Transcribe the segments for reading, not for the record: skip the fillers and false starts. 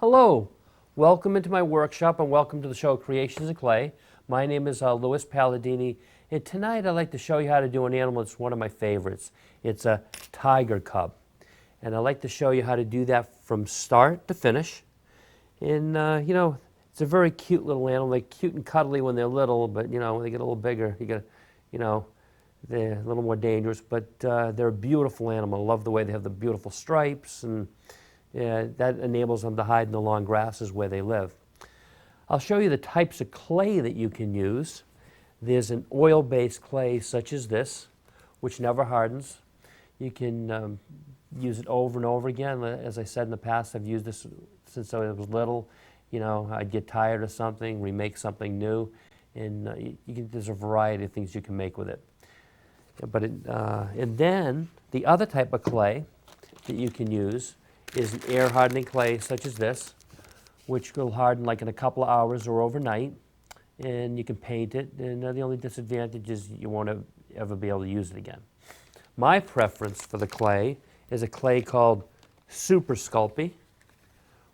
Hello, welcome into my workshop and welcome to the show Creations of Clay. My name is Louis Palladini, and tonight I'd like to show you how to do an animal that's one of my favorites. It's a tiger cub, and I'd like to show you how to do that from start to finish. And it's a very cute little animal. They're cute and cuddly when they're little, but when they get a little bigger, they're a little more dangerous. But they're a beautiful animal. I love the way they have the beautiful stripes, and that enables them to hide in the long grasses where they live. I'll show you the types of clay that you can use. There's an oil-based clay such as this, which never hardens. You can use it over and over again. As I said in the past, I've used this since I was little. I'd get tired of something, remake something new, and there's a variety of things you can make with it. And then the other type of clay that you can use is an air hardening clay such as this, which will harden like in a couple of hours or overnight, and you can paint it, and the only disadvantage is you won't ever be able to use it again. My preference for the clay is a clay called Super Sculpey,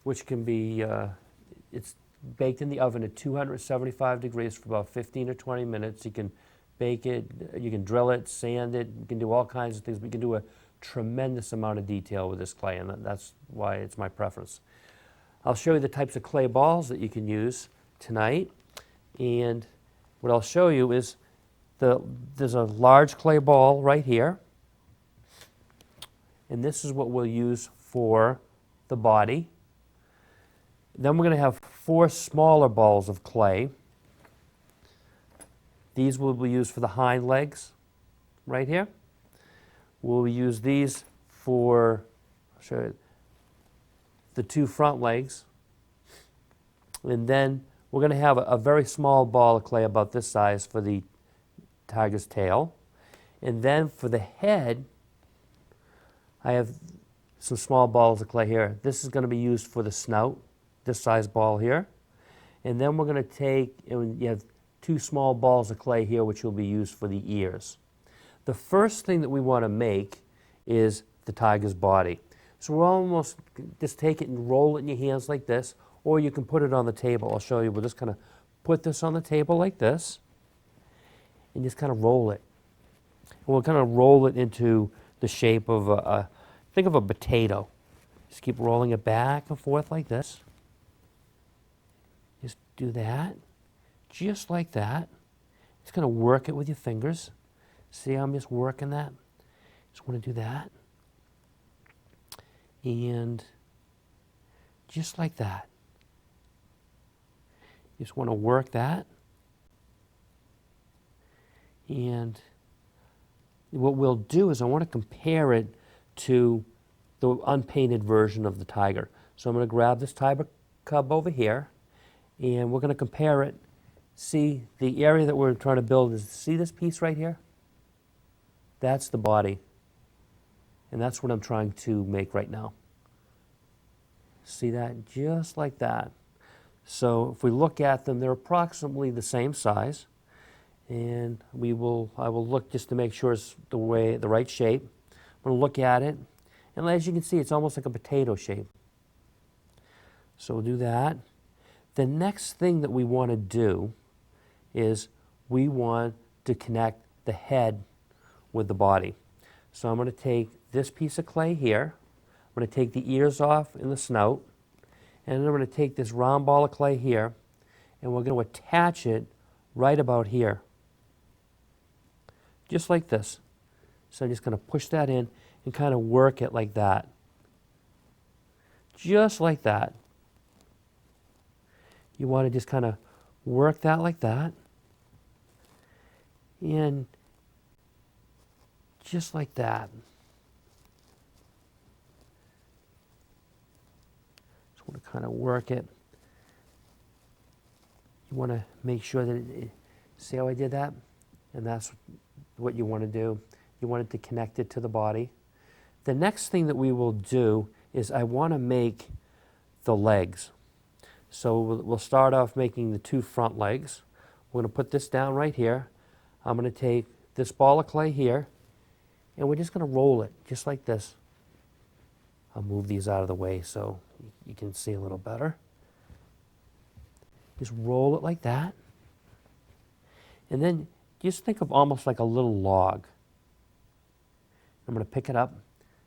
which can be, it's baked in the oven at 275 degrees for about 15 or 20 minutes. You can bake it, you can drill it, sand it, you can do all kinds of things, but you can do a tremendous amount of detail with this clay, and that's why it's my preference. I'll show you the types of clay balls that you can use tonight, and what I'll show you is there's a large clay ball right here, and this is what we'll use for the body. Then we're going to have 4 smaller balls of clay. These will be used for the hind legs right here. We'll use these for, I'll show you, the 2 front legs. And then we're going to have a very small ball of clay about this size for the tiger's tail. And then for the head, I have some small balls of clay here. This is going to be used for the snout, this size ball here. And then we're going to take, and you have 2 small balls of clay here, which will be used for the ears. The first thing that we want to make is the tiger's body. So we'll almost just take it and roll it in your hands like this, or you can put it on the table. I'll show you. We'll just kind of put this on the table like this, and just kind of roll it. And we'll kind of roll it into the shape of think of a potato. Just keep rolling it back and forth like this. Just do that, just like that. Just kind of work it with your fingers. See how I'm just working that? Just want to do that. And just like that. You just want to work that. And what we'll do is I want to compare it to the unpainted version of the tiger. So I'm going to grab this tiger cub over here, and we're going to compare it. See, the area that we're trying to build is, see this piece right here? That's the body. And that's what I'm trying to make right now. See that? Just like that. So if we look at them, they're approximately the same size. And I will look just to make sure it's the right shape. I'm going to look at it. And as you can see, it's almost like a potato shape. So we'll do that. The next thing that we want to do is we want to connect the head with the body. So I'm going to take this piece of clay here. I'm going to take the ears off and the snout. And then I'm going to take this round ball of clay here, and we're going to attach it right about here. Just like this. So I'm just going to push that in and kind of work it like that. Just like that. You want to just kind of work that like that. And just like that. Just want to kind of work it. You want to make sure that see how I did that? And that's what you want to do. You want it to connect it to the body. The next thing that we will do is I want to make the legs. So we'll start off making the 2 front legs. We're going to put this down right here. I'm going to take this ball of clay here, and we're just going to roll it just like this. I'll move these out of the way so you can see a little better. Just roll it like that. And then just think of almost like a little log. I'm going to pick it up.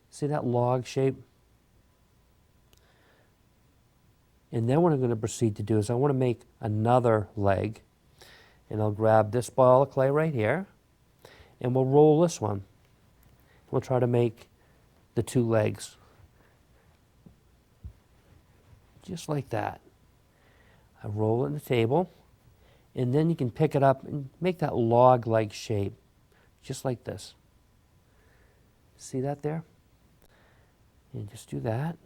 See that log shape? And then what I'm going to proceed to do is I want to make another leg. And I'll grab this ball of clay right here. And we'll roll this one. We'll try to make the two legs. Just like that. I roll it in the table. And then you can pick it up and make that log-like shape. Just like this. See that there? And just do that.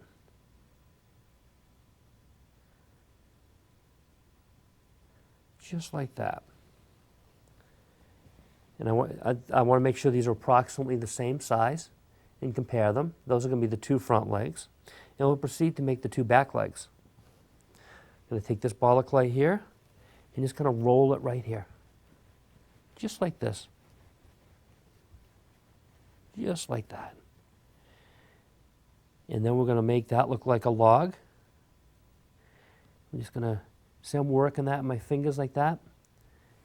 Just like that. And I want to make sure these are approximately the same size and compare them. Those are going to be the two front legs. And we'll proceed to make the two back legs. I'm going to take this ball of clay here and just kind of roll it right here. Just like this. Just like that. And then we're going to make that look like a log. I'm just going to see I'm working that in my fingers like that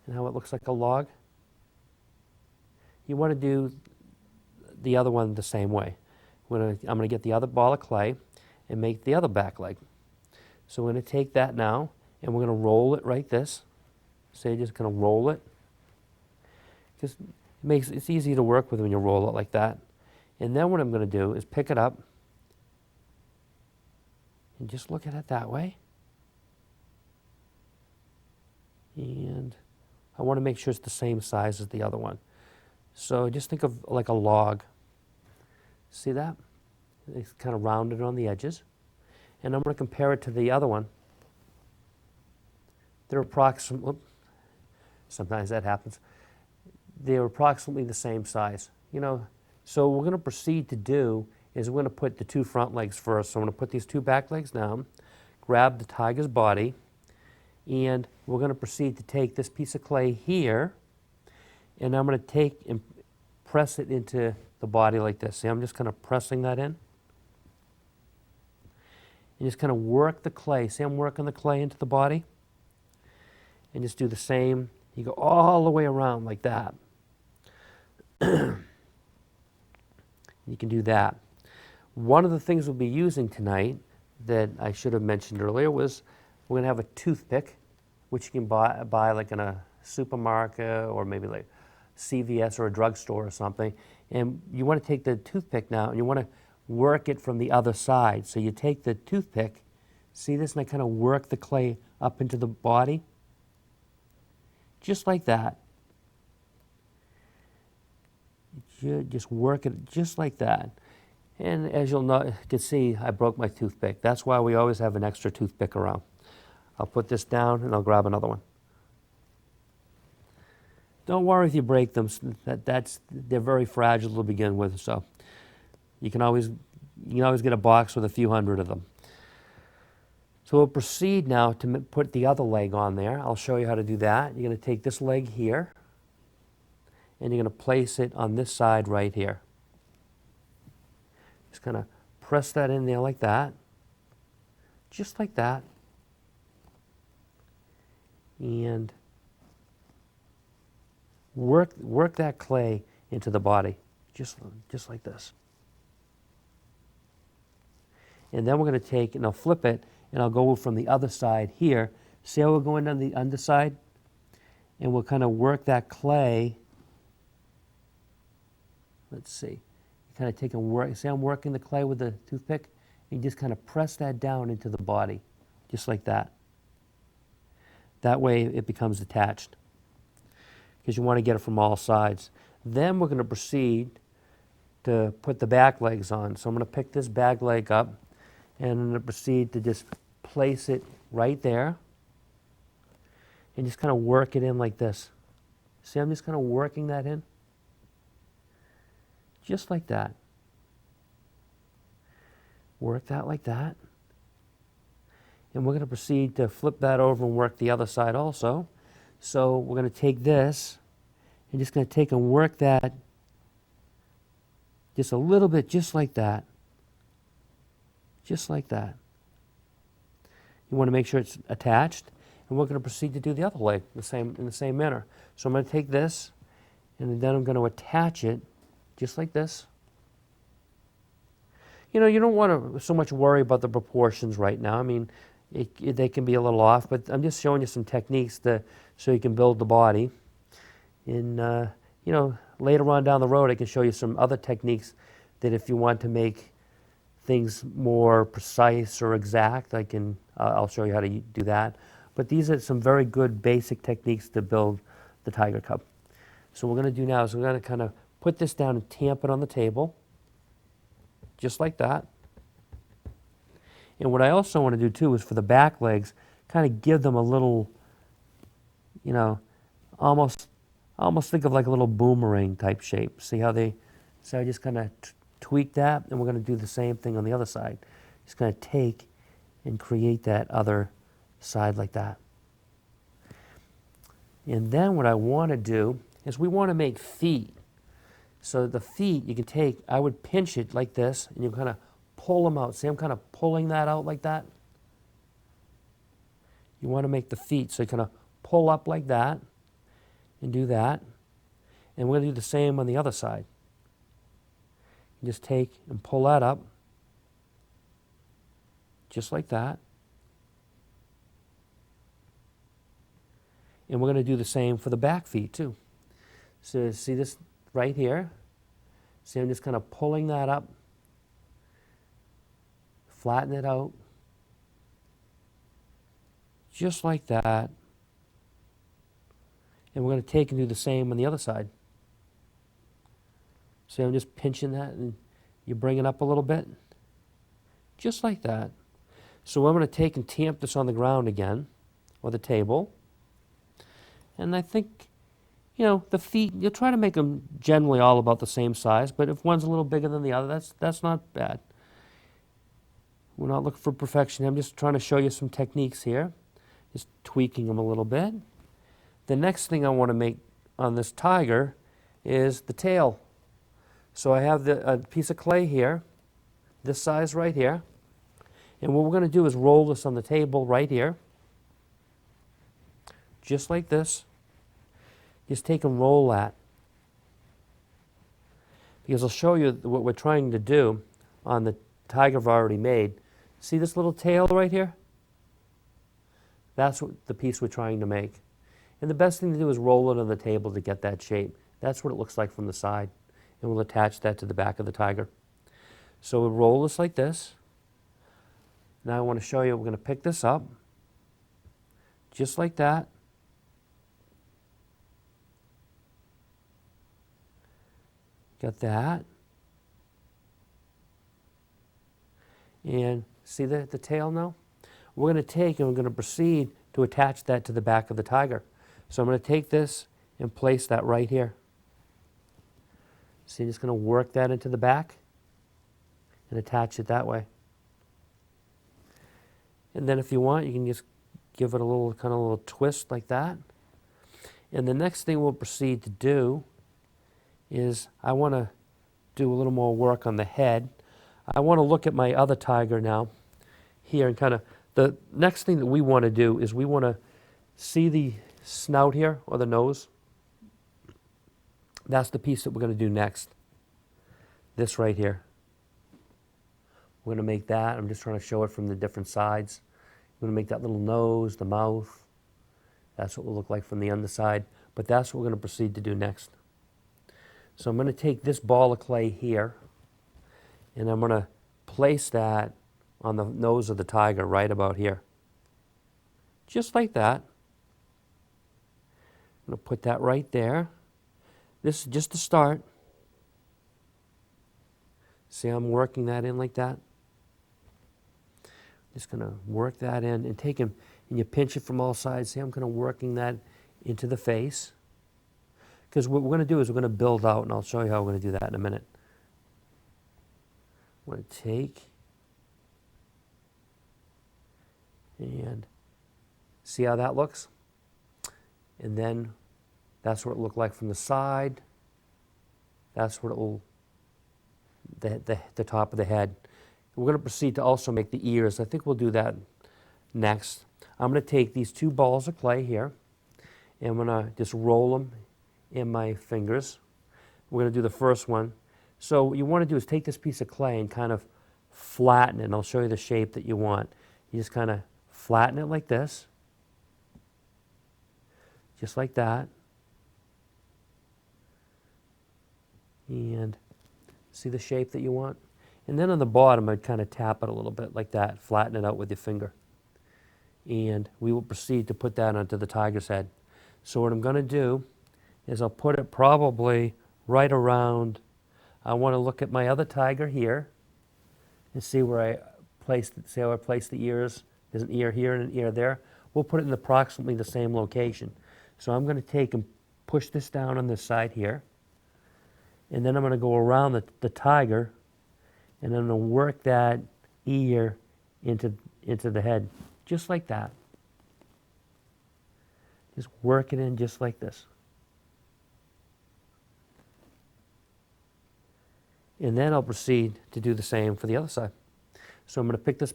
and how it looks like a log. You want to do the other one the same way. I'm going to get the other ball of clay and make the other back leg. So we're going to take that now and we're going to roll it like this. So you're just going to roll it. Just it's easy to work with when you roll it like that. And then what I'm going to do is pick it up and just look at it that way. And I want to make sure it's the same size as the other one. So just think of like a log. See that? It's kind of rounded on the edges. And I'm going to compare it to the other one. They're approximately, sometimes that happens, they're approximately the same size. You know, so what we're going to proceed to do is we're going to put the two front legs first. So I'm going to put these two back legs down, grab the tiger's body, and we're going to proceed to take this piece of clay here, and I'm going to take and press it into the body like this. See, I'm just kind of pressing that in. And just kind of work the clay. See, I'm working the clay into the body. And just do the same. You go all the way around like that. You can do that. One of the things we'll be using tonight that I should have mentioned earlier was we're going to have a toothpick, which you can buy like in a supermarket or maybe like CVS or a drugstore or something. And you want to take the toothpick now and you want to work it from the other side. So you take the toothpick, see this, and I kind of work the clay up into the body. Just like that. You just work it just like that. And as you can see, I broke my toothpick. That's why we always have an extra toothpick around. I'll put this down and I'll grab another one. Don't worry if you break them. They're very fragile to begin with, so you can always get a box with a few hundred of them. So we'll proceed now to put the other leg on there. I'll show you how to do that. You're going to take this leg here, and you're going to place it on this side right here. Just kind of press that in there like that. Just like that. And work that clay into the body. Just like this. And then we're going to take, and I'll flip it, and I'll go from the other side here. See how we're going on the underside? And we'll kind of work that clay. Let's see. Kind of take and work. See, I'm working the clay with the toothpick. And you just kind of press that down into the body, just like that. That way it becomes attached, because you want to get it from all sides. Then we're going to proceed to put the back legs on. So I'm going to pick this back leg up, and I'm going to proceed to just place it right there, and just kind of work it in like this. See, I'm just kind of working that in. Just like that. Work that like that. And we're going to proceed to flip that over and work the other side also. So we're going to take this and just going to take and work that just a little bit, just like that. Just like that. You want to make sure it's attached. And we're going to proceed to do the other leg in the same manner. So I'm going to take this, and then I'm going to attach it just like this. You know, you don't want to so much worry about the proportions right now. I mean, they can be a little off, but I'm just showing you some techniques so you can build the body. And, you know, later on down the road, I can show you some other techniques that if you want to make things more precise or exact, I'll show you how to do that. But these are some very good basic techniques to build the Tiger Cub. So what we're going to do now is we're going to kind of put this down and tamp it on the table, just like that. And what I also want to do too is for the back legs, kind of give them a little, you know, almost think of like a little boomerang type shape. See how I just kind of tweak that, and we're going to do the same thing on the other side. Just going to take and create that other side like that. And then what I want to do is we want to make feet. So the feet you can take, I would pinch it like this, and you kind of pull them out. See, I'm kind of pulling that out like that. You want to make the feet, so you kind of pull up like that and do that. And we're going to do the same on the other side. You just take and pull that up, just like that. And we're going to do the same for the back feet too. So see this right here? See, I'm just kind of pulling that up, flatten it out, just like that. And we're going to take and do the same on the other side. See, I'm just pinching that, and you bring it up a little bit, just like that. So I'm going to take and tamp this on the ground again, or the table. And I think, you know, the feet, you'll try to make them generally all about the same size, but if one's a little bigger than the other, that's not bad. We're not looking for perfection. I'm just trying to show you some techniques here, just tweaking them a little bit. The next thing I want to make on this tiger is the tail. So I have a piece of clay here, this size right here. And what we're going to do is roll this on the table right here, just like this. Just take and roll that. Because I'll show you what we're trying to do on the tiger I've already made. See this little tail right here? That's the piece we're trying to make. And the best thing to do is roll it on the table to get that shape. That's what it looks like from the side. And we'll attach that to the back of the tiger. So we'll roll this like this. Now I want to show you, we're going to pick this up, just like that. Got that. And see the tail now? We're going to take and we're going to proceed to attach that to the back of the tiger. So I'm going to take this and place that right here. So you're just going to work that into the back and attach it that way. And then if you want, you can just give it a little kind of a little twist like that. And the next thing we'll proceed to do is I want to do a little more work on the head. I want to look at my other tiger now here, and kind of the next thing that we want to do is we want to see the snout here, or the nose. That's the piece that we're going to do next. This right here. We're going to make that. I'm just trying to show it from the different sides. We're going to make that little nose, the mouth. That's what it will look like from the underside. But that's what we're going to proceed to do next. So I'm going to take this ball of clay here, and I'm going to place that on the nose of the tiger right about here. Just like that. I'm going to put that right there. This is just the start. See how I'm working that in like that? Just going to work that in and take him, and you pinch it from all sides. See, I'm kind of working that into the face. Because what we're going to do is we're going to build out, and I'll show you how we're going to do that in a minute. I'm going to take and see how that looks? And then that's what it looked like from the side. That's what it will, the top of the head. We're going to proceed to also make the ears. I think we'll do that Next, I'm going to take these 2 balls of clay here, and I'm going to just roll them in my fingers. We're going to do the first one. So what you want to do is take this piece of clay and kind of flatten it, and I'll show you the shape that you want. You just kind of flatten it like this, just like that. And see the shape that you want? And then on the bottom, I'd kind of tap it a little bit like that, flatten it out with your finger. And we will proceed to put that onto the tiger's head. So what I'm going to do is I'll put it probably right around, I want to look at my other tiger here and see where I placed it, see how I placed the ears. There's an ear here and an ear there. We'll put it in approximately the same location. So I'm going to take and push this down on this side here. And then I'm going to go around the tiger, and I'm going to work that ear into the head, just like that. Just work it in just like this. And then I'll proceed to do the same for the other side. So I'm going to pick this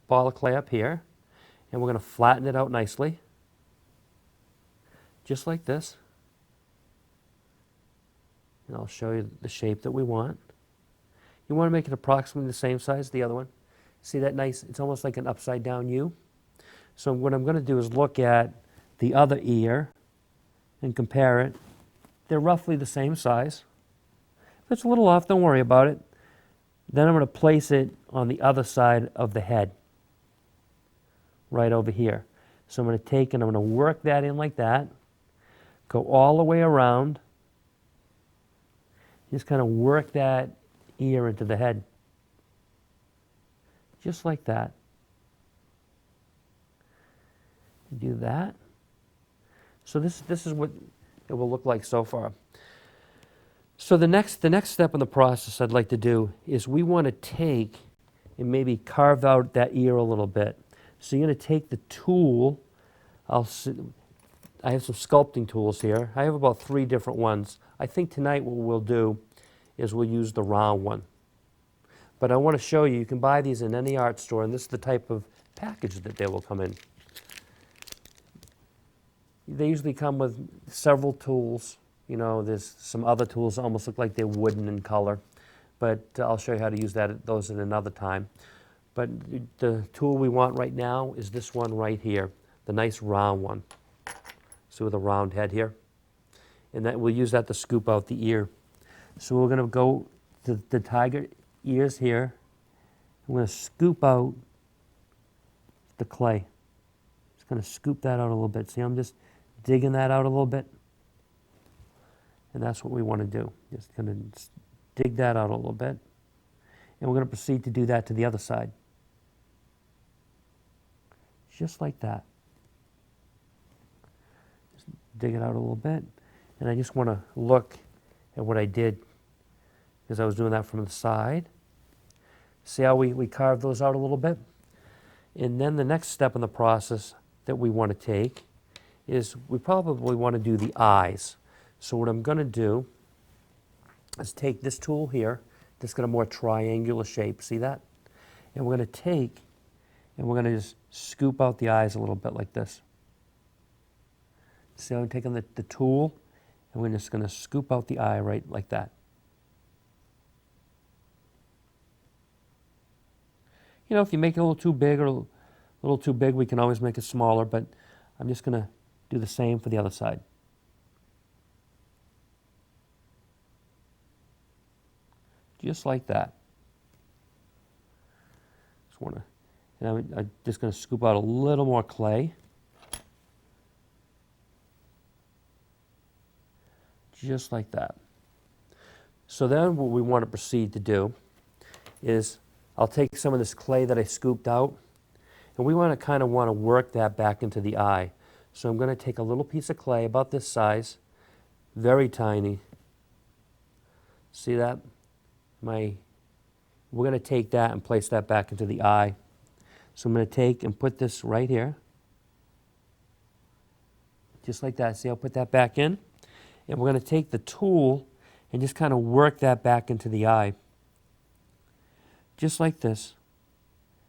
ball of clay up here, and we're going to flatten it out nicely, just like this. And I'll show you the shape that we want. You want to make it approximately the same size as the other one. See that nice, it's almost like an upside down U. So what I'm going to do is look at the other ear and compare it. They're roughly the same size. If it's a little off, don't worry about it. Then I'm going to place it on the other side of the head, right over here. So I'm going to take and I'm going to work that in like that, go all the way around, just kind of work that ear into the head, just like that. Do that. So this is what it will look like so far. So the next step in the process I'd like to do is we want to take and maybe carve out that ear a little bit. So you're going to take the tool. I have some sculpting tools here. I have about 3 different ones. I think tonight what we'll do is we'll use the round one. But I want to show you, you can buy these in any art store, and this is the type of package that they will come in. They usually come with several tools. You know, there's some other tools that almost look like they're wooden in color, but I'll show you how to use those at another time. But the tool we want right now is this one right here, the nice round one. See with a round head here? And we'll use that to scoop out the ear. So we're going to go to the tiger ears here. I'm going to scoop out the clay. Just going to scoop that out a little bit. See, I'm just digging that out a little bit. And that's what we want to do. Just going to dig that out a little bit. And we're going to proceed to do that to the other side. Just like that. Just dig it out a little bit. And I just want to look at what I did because I was doing that from the side. See how we carved those out a little bit? And then the next step in the process that we want to take is we probably want to do the eyes. So what I'm going to do is take this tool here, that's got a more triangular shape, see that? And we're going to take and we're going to just scoop out the eyes a little bit like this. See how I'm taking the tool and we're just going to scoop out the eye right like that. You know, if you make it a little too big or a little too big, we can always make it smaller, but I'm just going to do the same for the other side. Just like that. Just want to, and I'm just going to scoop out a little more clay. Just like that. So then what we want to proceed to do is I'll take some of this clay that I scooped out, and we want to work that back into the eye. So I'm going to take a little piece of clay about this size, very tiny. See that? We're going to take that and place that back into the eye. So I'm going to take and put this right here. Just like that. See, I'll put that back in. And we're going to take the tool and just kind of work that back into the eye. Just like this.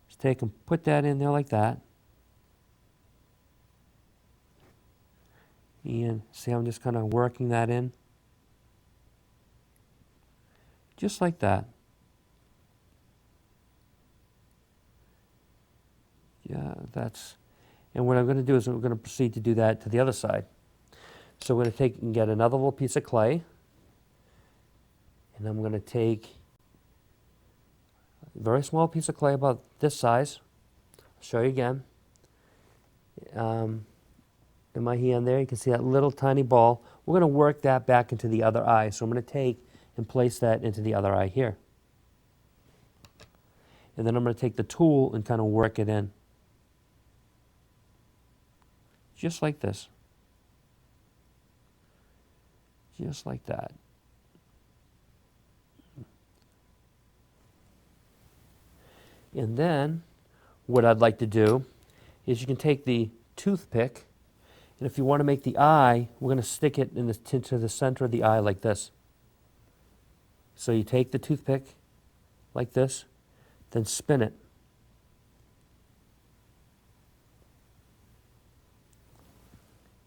Just take and put that in there like that. And see, I'm just kind of working that in. Just like that. Yeah, that's, and what I'm going to do is we're going to proceed to do that to the other side. So we're going to take and get another little piece of clay, and I'm going to take a very small piece of clay about this size. I'll show you again. In my hand there, you can see that little tiny ball. We're going to work that back into the other eye. So I'm going to take and place that into the other eye here. And then I'm going to take the tool and kind of work it in. Just like this. Just like that. And then what I'd like to do is you can take the toothpick, and if you want to make the eye, we're going to stick it into the center of the eye like this. So you take the toothpick like this, then spin it.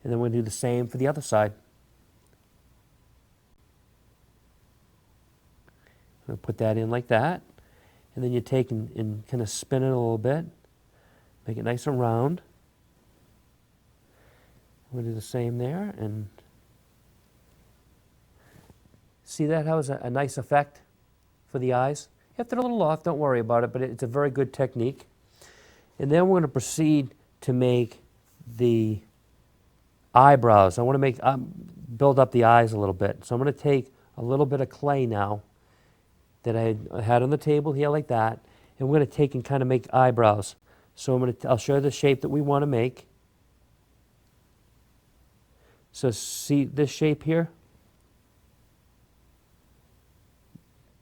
And then we're going to do the same for the other side. I'm going to put that in like that. And then you take and kind of spin it a little bit. Make it nice and round. We'll do the same there. And see that has a nice effect for the eyes? You have to do a little off, don't worry about it, but it's a very good technique. And then we're going to proceed to make the eyebrows. I want to make build up the eyes a little bit. So I'm going to take a little bit of clay now that I had on the table here like that, and we're going to take and kind of make eyebrows. So I'll show you the shape that we want to make. So see this shape here?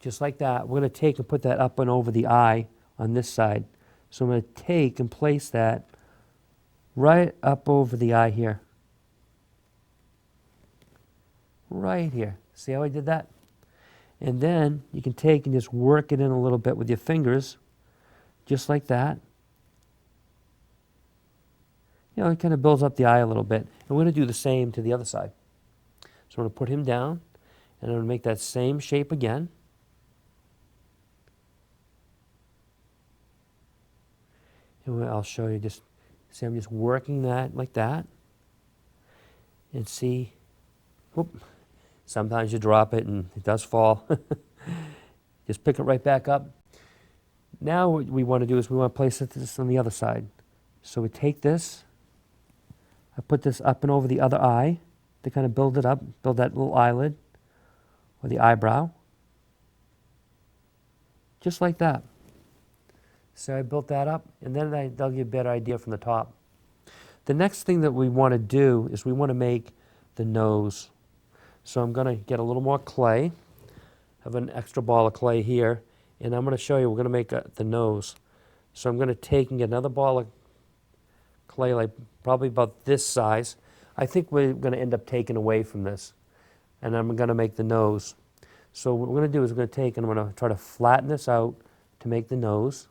Just like that. We're going to take and put that up and over the eye on this side. So I'm going to take and place that right up over the eye here. Right here. See how I did that? And then you can take and just work it in a little bit with your fingers, just like that. You know, it kind of builds up the eye a little bit. And we're going to do the same to the other side. So I'm going to put him down, and I'm going to make that same shape again. And I'll show you, just see, I'm just working that like that. And see, whoop, sometimes you drop it and it does fall. Just pick it right back up. Now what we want to do is we want to place this on the other side. So we take this, I put this up and over the other eye to kind of build it up, build that little eyelid or the eyebrow. Just like that. So I built that up, and then that'll give you a better idea from the top. The next thing that we want to do is we want to make the nose. So I'm going to get a little more clay. I have an extra ball of clay here, and I'm going to show you, we're going to make the nose. So I'm going to take and get another ball of clay, like probably about this size. I think we're going to end up taking away from this, and I'm going to make the nose. So what we're going to do is we're going to take and I'm going to try to flatten this out to make the nose.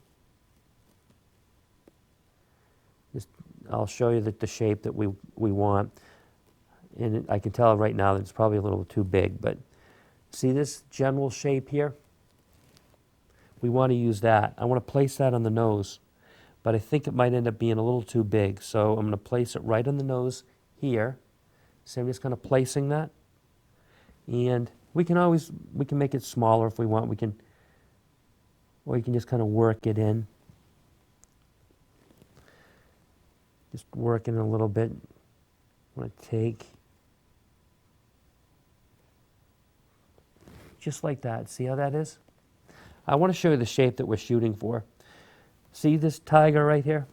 I'll show you the shape that we want. And I can tell right now that it's probably a little too big, but see this general shape here? We want to use that. I want to place that on the nose, but I think it might end up being a little too big. So I'm going to place it right on the nose here. So I'm just kind of placing that. And we can make it smaller if we want. Or you can just kind of work it in. Just working a little bit. I'm going to take, just like that. See how that is? I want to show you the shape that we're shooting for. See this tiger right here?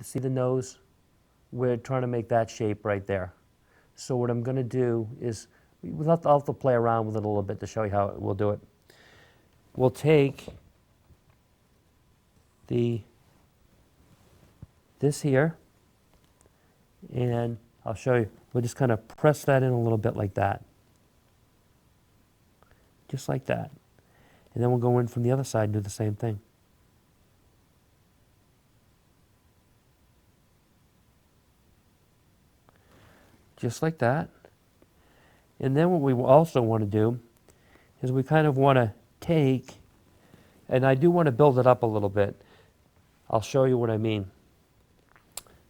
See the nose? We're trying to make that shape right there. So what I'm going to do is, I'll have to play around with it a little bit to show you how we'll do it. We'll take this here, and I'll show you. We'll just kind of press that in a little bit like that. Just like that. And then we'll go in from the other side and do the same thing. just like that. And then what we also want to do is we kind of want to take, and I do want to build it up a little bit. I'll show you what I mean.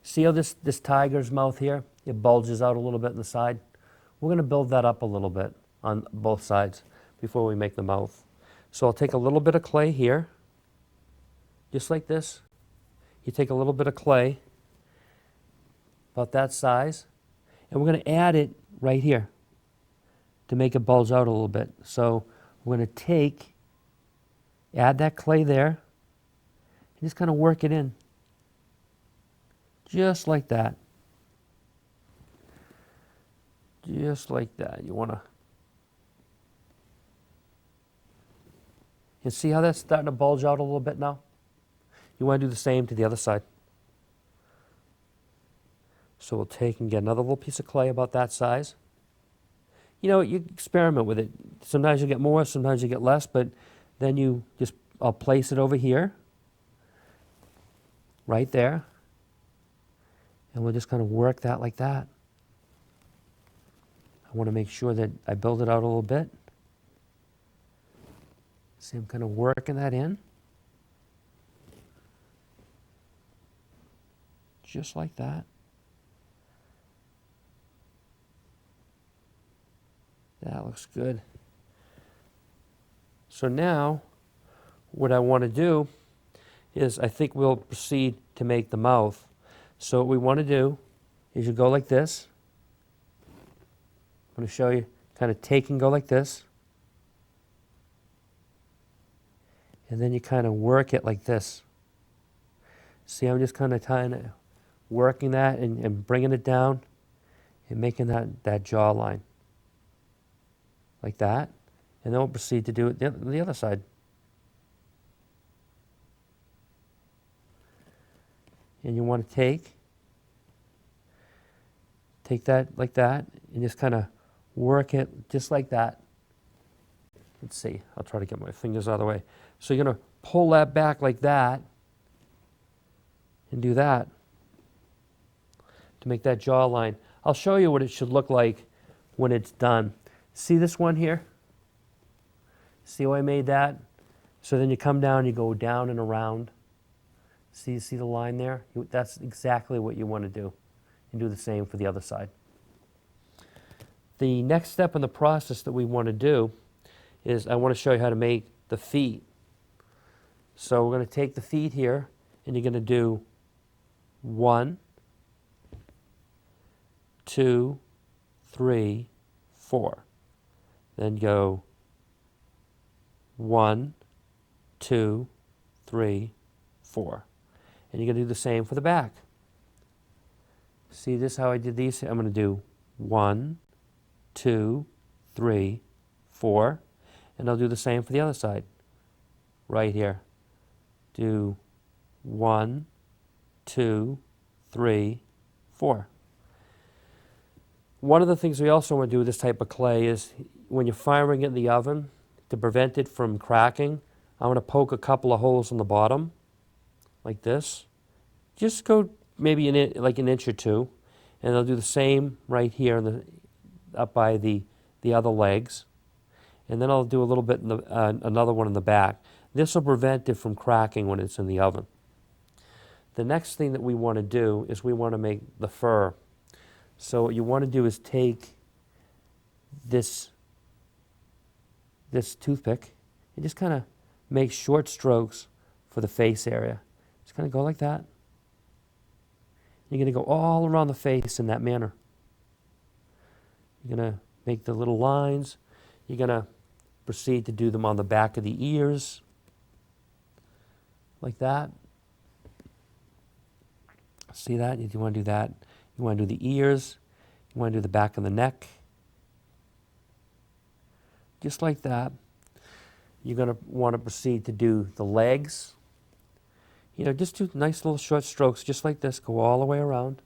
See how this tiger's mouth here, it bulges out a little bit in the side? We're going to build that up a little bit on both sides before we make the mouth. So I'll take a little bit of clay here, just like this. You take a little bit of clay, about that size, and we're going to add it right here to make it bulge out a little bit. So we're going to add that clay there, and just kind of work it in, just like that. Just like that. You want to, you see how that's starting to bulge out a little bit now? You want to do the same to the other side. So we'll take and get another little piece of clay about that size. You know, you experiment with it. Sometimes you get more, sometimes you get less, but then I'll place it over here, right there, and we'll just kind of work that like that. I want to make sure that I build it out a little bit. See, I'm kind of working that in. Just like that. That looks good. So now, what I want to do is I think we'll proceed to make the mouth. So what we want to do is you go like this. I'm going to show you, kind of take and go like this. And then you kind of work it like this. See, I'm just kind of working that and bringing it down and making that jawline. Like that. And then we'll proceed to do it the other side. And you want to take that like that and just kind of work it just like that. Let's see, I'll try to get my fingers out of the way. So you're going to pull that back like that and do that to make that jawline. I'll show you what it should look like when it's done. See this one here? See how I made that? So then you come down, you go down and around. See the line there? That's exactly what you want to do. And do the same for the other side. The next step in the process that we want to do is I want to show you how to make the feet. So we're going to take the feet here, and you're going to do 1, 2, 3, 4. Then go 1, 2, 3, 4. And you're going to do the same for the back. See this, how I did these? I'm going to do 1, 2, 3, 4. And I'll do the same for the other side. Right here. Do 1, 2, 3, 4. One of the things we also want to do with this type of clay is when you're firing it in the oven, to prevent it from cracking, I'm going to poke a couple of holes in the bottom, like this. Just go maybe like an inch or two, and I'll do the same right here up by the other legs. And then I'll do a little bit in another one in the back. This will prevent it from cracking when it's in the oven. The next thing that we want to do is we want to make the fur. So what you want to do is take this toothpick and just kind of make short strokes for the face area. Just kind of go like that. You're going to go all around the face in that manner. You're going to make the little lines. You're going to proceed to do them on the back of the ears, like that. See that? You want to do that. You want to do the ears. You want to do the back of the neck. Just like that. You're going to want to proceed to do the legs. You know, just do nice little short strokes, just like this. Go all the way around.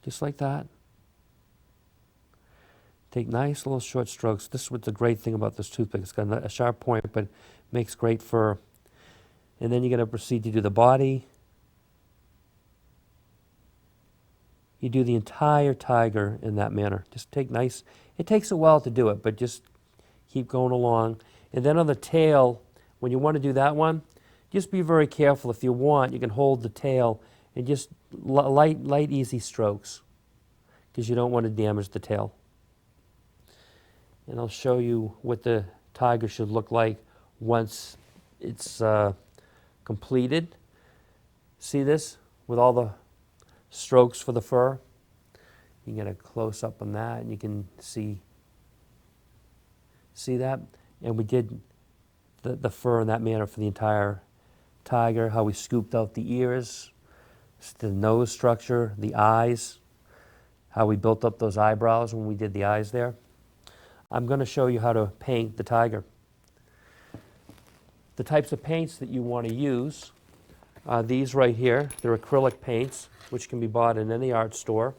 Just like that. Take nice little short strokes. This is what's the great thing about this toothpick. It's got a sharp point, but makes great fur. And then you're going to proceed to do the body. you do the entire tiger in that manner. Just take nice, it takes a while to do it, but just keep going along. And then on the tail, when you want to do that one, just be very careful. If you want, you can hold the tail and just light, easy strokes, because you don't want to damage the tail. And I'll show you what the tiger should look like once it's completed. See this with all the strokes for the fur? You can get a close up on that and you can see that. And we did the fur in that manner for the entire tiger, how we scooped out the ears, the nose structure, the eyes, how we built up those eyebrows when we did the eyes there. I'm going to show you how to paint the tiger. The types of paints that you want to use are these right here. They're acrylic paints, which can be bought in any art store.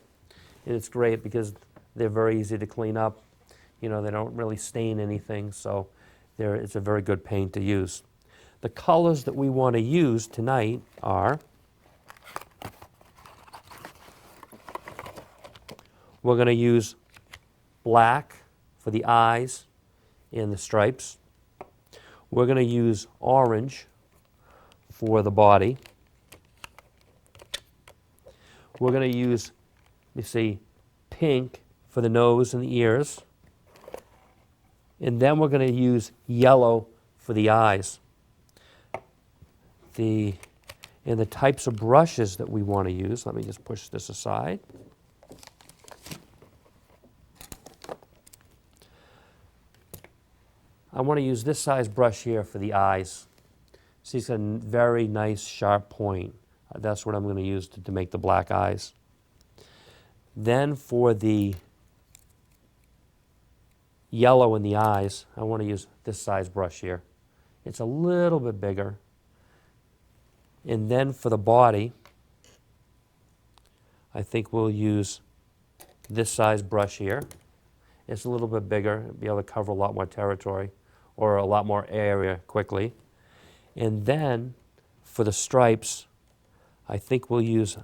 And it's great because they're very easy to clean up. You know, they don't really stain anything, so it's a very good paint to use. The colors that we want to use tonight are, we're going to use black for the eyes and the stripes. We're going to use orange for the body. We're going to use, you see, pink for the nose and the ears. And then we're going to use yellow for the eyes. And the types of brushes that we want to use, let me just push this aside. I want to use this size brush here for the eyes. See, it's got a very nice sharp point. That's what I'm going to use to make the black eyes. Then for the yellow in the eyes, I want to use this size brush here. It's a little bit bigger. And then for the body, I think we'll use this size brush here. It's a little bit bigger, be able to cover a lot more territory or a lot more area quickly. And then for the stripes, I think we'll use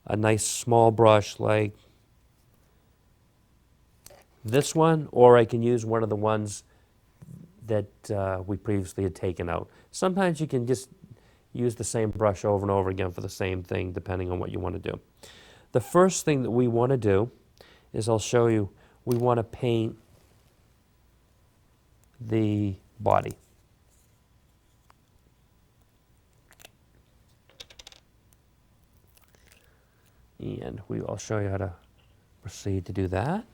a nice small brush like this one, or I can use one of the ones that we previously had taken out. Sometimes you can just use the same brush over and over again for the same thing, depending on what you want to do. The first thing that we want to do is, I'll show you, we want to paint the body. And I'll show you how to proceed to do that.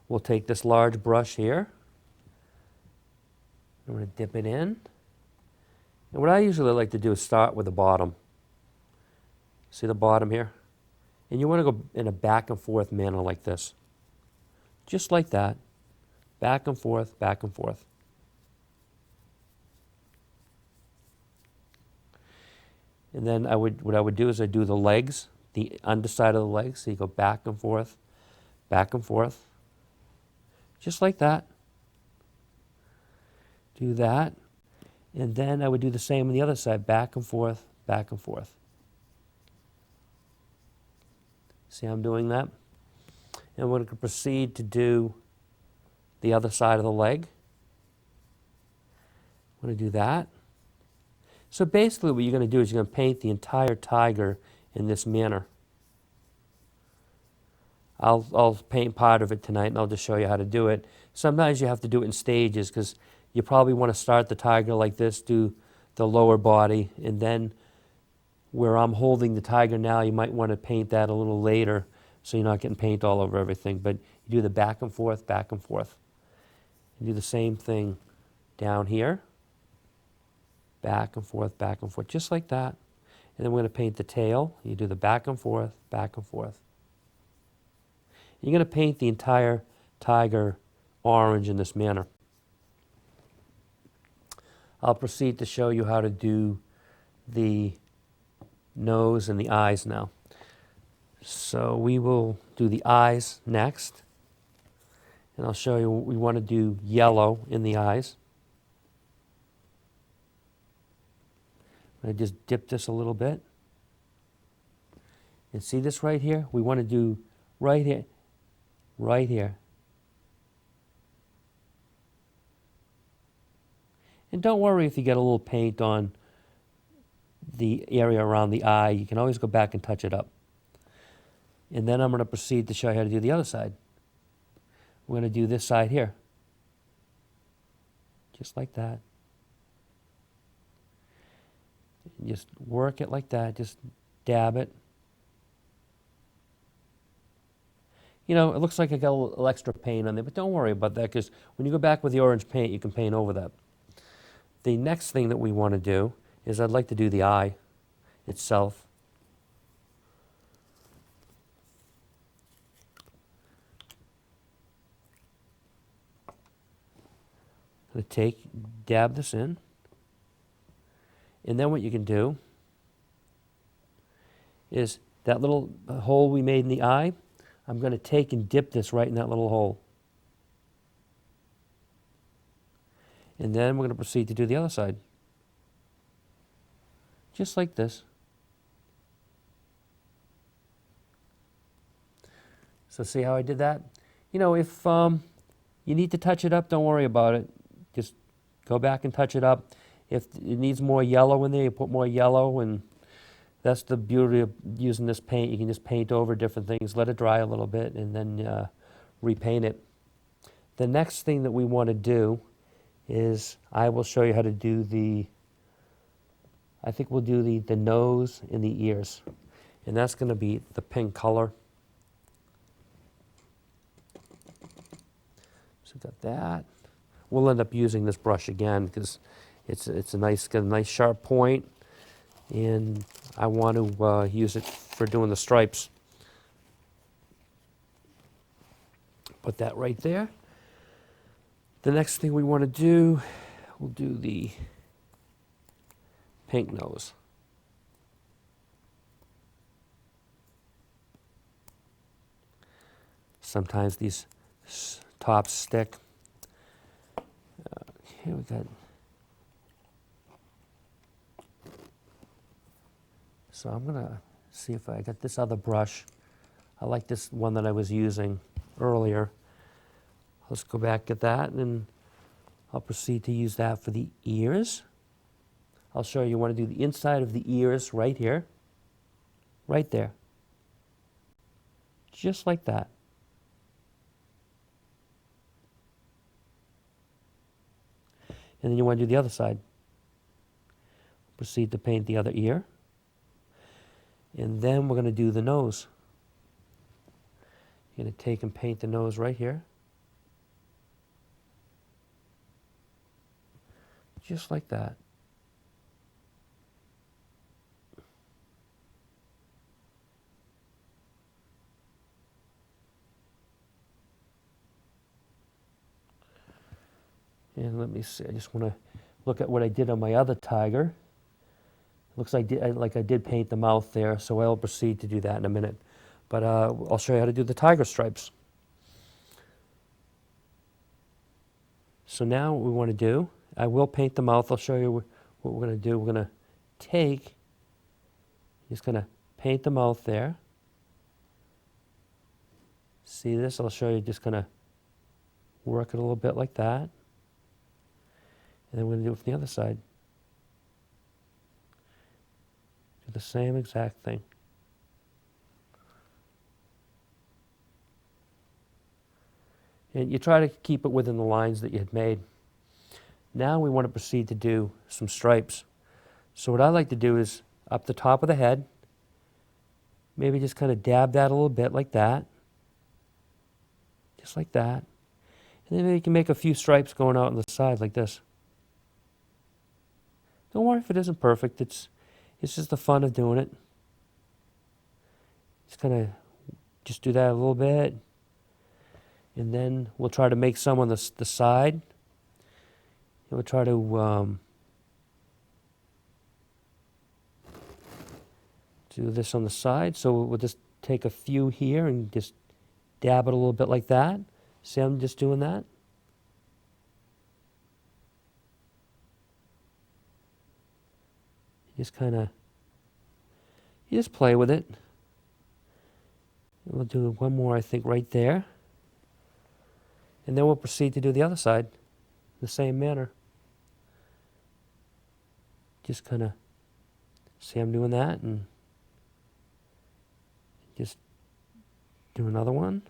We'll take this large brush here. I'm going to dip it in. And what I usually like to do is start with the bottom. See the bottom here? And you want to go in a back and forth manner like this. Just like that. Back and forth, back and forth. And then what I would do is I do the legs, the underside of the legs. So you go back and forth, just like that. Do that. And then I would do the same on the other side, back and forth, back and forth. See how I'm doing that? And we're going to proceed to do the other side of the leg. I'm going to do that. So basically what you're going to do is you're going to paint the entire tiger in this manner. I'll paint part of it tonight and I'll just show you how to do it. Sometimes you have to do it in stages because you probably want to start the tiger like this, do the lower body, and then where I'm holding the tiger now, you might want to paint that a little later so you're not getting paint all over everything. But you do the back and forth, back and forth. You do the same thing down here. Back and forth, just like that. And then we're going to paint the tail. You do the back and forth, back and forth. You're going to paint the entire tiger orange in this manner. I'll proceed to show you how to do the nose and the eyes now. So we will do the eyes next. And I'll show you, we want to do yellow in the eyes. I just dip this a little bit. And see this right here? We want to do right here, right here. And don't worry if you get a little paint on the area around the eye. You can always go back and touch it up. And then I'm going to proceed to show you how to do the other side. We're going to do this side here. Just like that. And just work it like that. Just dab it. You know, it looks like I got a little extra paint on there, but don't worry about that, because when you go back with the orange paint, you can paint over that. The next thing that we want to do is I'd like to do the eye itself. I'm going to dab this in, and then what you can do is that little hole we made in the eye, I'm going to take and dip this right in that little hole. And then we're going to proceed to do the other side. Just like this. So see how I did that? You know, if you need to touch it up, don't worry about it. Just go back and touch it up. If it needs more yellow in there, you put more yellow, and that's the beauty of using this paint. You can just paint over different things, let it dry a little bit, and then repaint it. The next thing that we want to do is I will show you how to do I think we'll do the nose and the ears. And that's going to be the pink color. So got that. We'll end up using this brush again because it's got a nice sharp point, and I want to use it for doing the stripes. Put that right there. The next thing we want to do, we'll do the pink nose. Sometimes these tops stick. Here we got. So I'm gonna see if I got this other brush. I like this one that I was using earlier. Let's go back at that, and I'll proceed to use that for the ears. I'll show you want to do the inside of the ears right here, right there, just like that. And then you want to do the other side. Proceed to paint the other ear. And then we're going to do the nose. You're going to take and paint the nose right here. Just like that. And let me see, I just want to look at what I did on my other tiger. Looks like I did paint the mouth there, so I'll proceed to do that in a minute. But I'll show you how to do the tiger stripes. So now what we want to do, I will paint the mouth. I'll show you what we're going to do. We're going to just going to paint the mouth there. See this? I'll show you, just going to work it a little bit like that. And then we're going to do it from the other side. Do the same exact thing. And you try to keep it within the lines that you had made. Now we want to proceed to do some stripes. So what I like to do is up the top of the head, maybe just kind of dab that a little bit like that. Just like that. And then maybe you can make a few stripes going out on the side like this. Don't worry if it isn't perfect. It's just the fun of doing it. Just kind of just do that a little bit. And then we'll try to make some on the side. And we'll try to do this on the side. So we'll just take a few here and just dab it a little bit like that. See, I'm just doing that. You just play with it. We'll do one more, I think, right there. And then we'll proceed to do the other side the same manner. Just kind of see I'm doing that, and just do another one.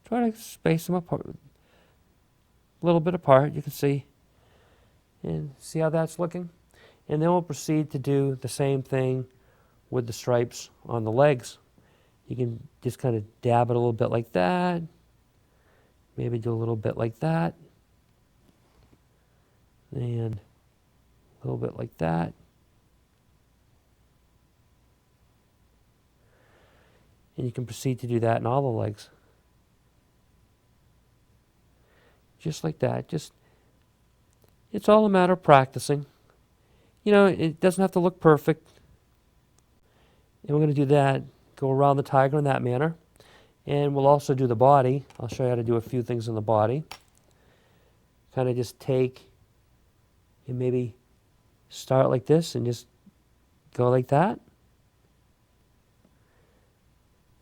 Try to space them apart, a little bit apart, you can see. And see how that's looking? And then we'll proceed to do the same thing with the stripes on the legs. You can just kind of dab it a little bit like that. Maybe do a little bit like that. And a little bit like that. And you can proceed to do that in all the legs. Just like that. It's all a matter of practicing. You know, it doesn't have to look perfect. And we're going to do that, go around the tiger in that manner. And we'll also do the body. I'll show you how to do a few things in the body. Kind of just take and maybe start like this and just go like that.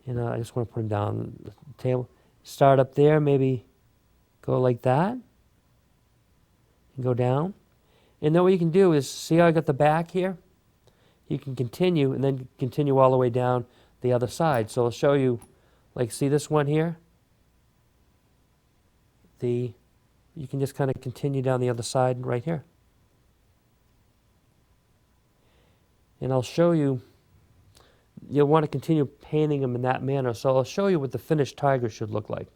And I just want to put him down the table. Start up there, maybe go like that. And go down. And then what you can do is, see how I got the back here? You can continue and then continue all the way down the other side. So I'll show you, like, see this one here? You can just kind of continue down the other side right here. And I'll show you, you'll want to continue painting them in that manner. So I'll show you what the finished tiger should look like.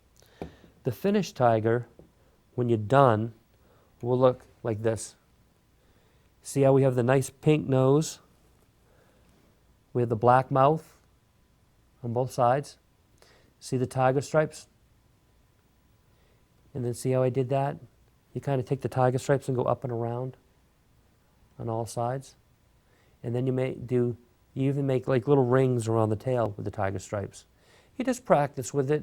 The finished tiger, when you're done, will look like this. See how we have the nice pink nose? We have the black mouth on both sides. See the tiger stripes? And then see how I did that? You kind of take the tiger stripes and go up and around on all sides. And then you even make like little rings around the tail with the tiger stripes. You just practice with it.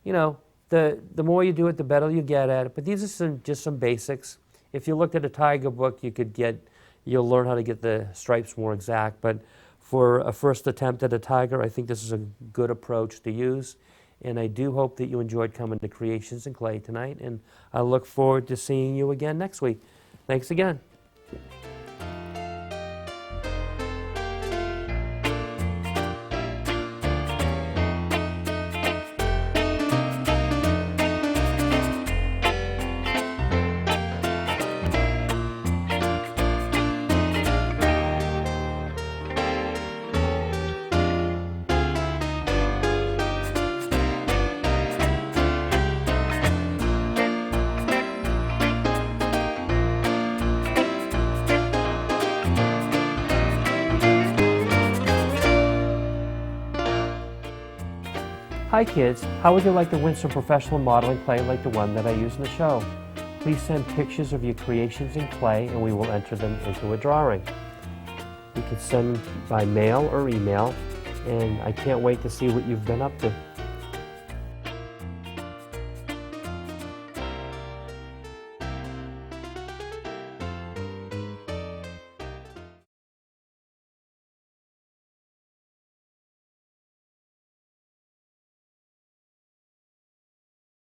You know, the more you do it, the better you get at it. But these are just some basics. If you looked at a tiger book, you'll learn how to get the stripes more exact. But for a first attempt at a tiger, I think this is a good approach to use. And I do hope that you enjoyed coming to Creations in Clay tonight. And I look forward to seeing you again next week. Thanks again. Hi kids, how would you like to win some professional modeling clay like the one that I use in the show? Please send pictures of your creations in clay and we will enter them into a drawing. You can send by mail or email, and I can't wait to see what you've been up to.